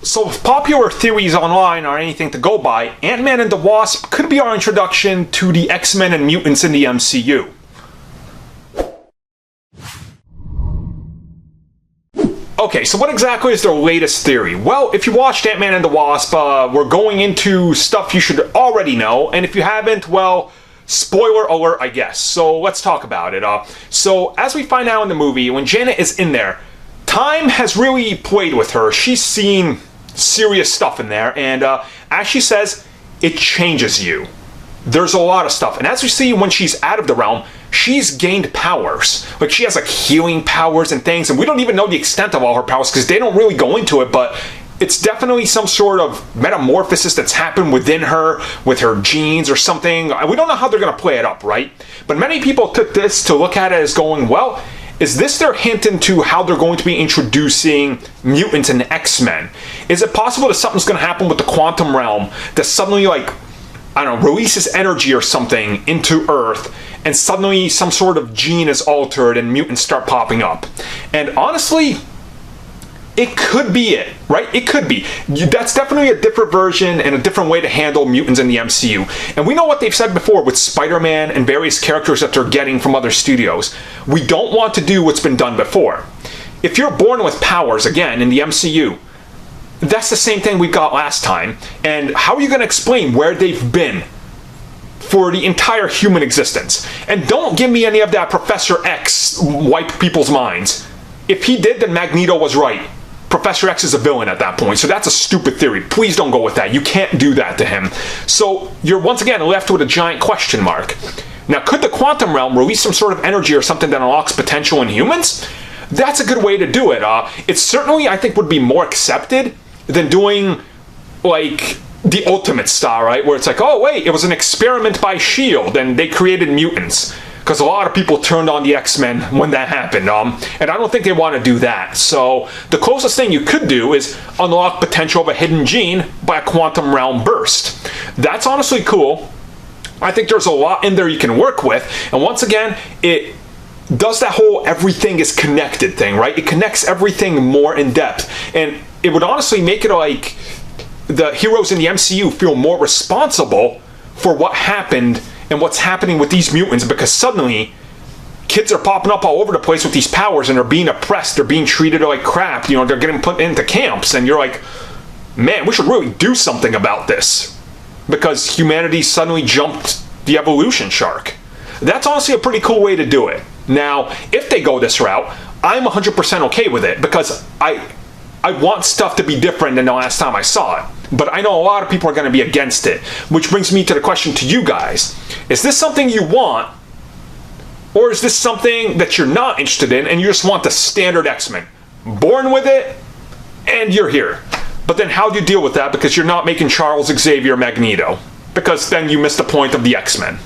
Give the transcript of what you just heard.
So if popular theories online are anything to go by, Ant-Man and the Wasp could be our introduction to the X-Men and mutants in the MCU. Okay, so what exactly is their latest theory? Well, if you watched Ant-Man and the Wasp, we're going into stuff you should already know, and if you haven't, well, spoiler alert, I guess. So let's talk about it. So as we find out in the movie, when Janet is in there, time has really played with her. She's seen serious stuff in there, and as she says, it changes you. There's a lot of stuff, and as we see when she's out of the realm, she's gained powers. Like, she has like healing powers and things, and we don't even know the extent of all her powers because they don't really go into it, but it's definitely some sort of metamorphosis that's happened within her, with her genes or something. We don't know how they're going to play it up, right? But many people took this to look at it as going, well, is this their hint into how they're going to be introducing mutants and X-Men? Is it possible that something's going to happen with the quantum realm that suddenly, like, I don't know, releases energy or something into Earth, and suddenly some sort of gene is altered and mutants start popping up? And honestly, it could be it, right? It could be. That's definitely a different version and a different way to handle mutants in the MCU. And we know what they've said before with Spider-Man and various characters that they're getting from other studios. We don't want to do what's been done before. If you're born with powers, again, in the MCU, that's the same thing we got last time. And how are you going to explain where they've been for the entire human existence? And don't give me any of that Professor X wipe people's minds. If he did, then Magneto was right. Professor X is a villain at that point, so that's a stupid theory. Please don't go with that. You can't do that to him. So you're once again left with a giant question mark. Now, could the quantum realm release some sort of energy or something that unlocks potential in humans? That's a good way to do it. It certainly, I think, would be more accepted than doing, like, the Ultimate style, right? Where it's like, oh, wait, it was an experiment by S.H.I.E.L.D. and they created mutants. Because a lot of people turned on the X-Men when that happened, and I don't think they want to do that. So the closest thing you could do is unlock potential of a hidden gene by a quantum realm burst. That's honestly cool. I think there's a lot in there you can work with, and once again, it does that whole everything is connected thing, right? It connects everything more in depth, and it would honestly make it like the heroes in the MCU feel more responsible for what happened and what's happening with these mutants, because suddenly kids are popping up all over the place with these powers and they're being oppressed, they're being treated like crap, you know, they're getting put into camps, and you're like, man, we should really do something about this because humanity suddenly jumped the evolution shark. That's honestly a pretty cool way to do it. Now, if they go this route, I'm 100% okay with it because I want stuff to be different than the last time I saw it. But I know a lot of people are going to be against it, which brings me to the question to you guys. Is this something you want, or is this something that you're not interested in and you just want the standard X-Men? Born with it, and you're here. But then how do you deal with that because you're not making Charles Xavier Magneto? Because then you miss the point of the X-Men.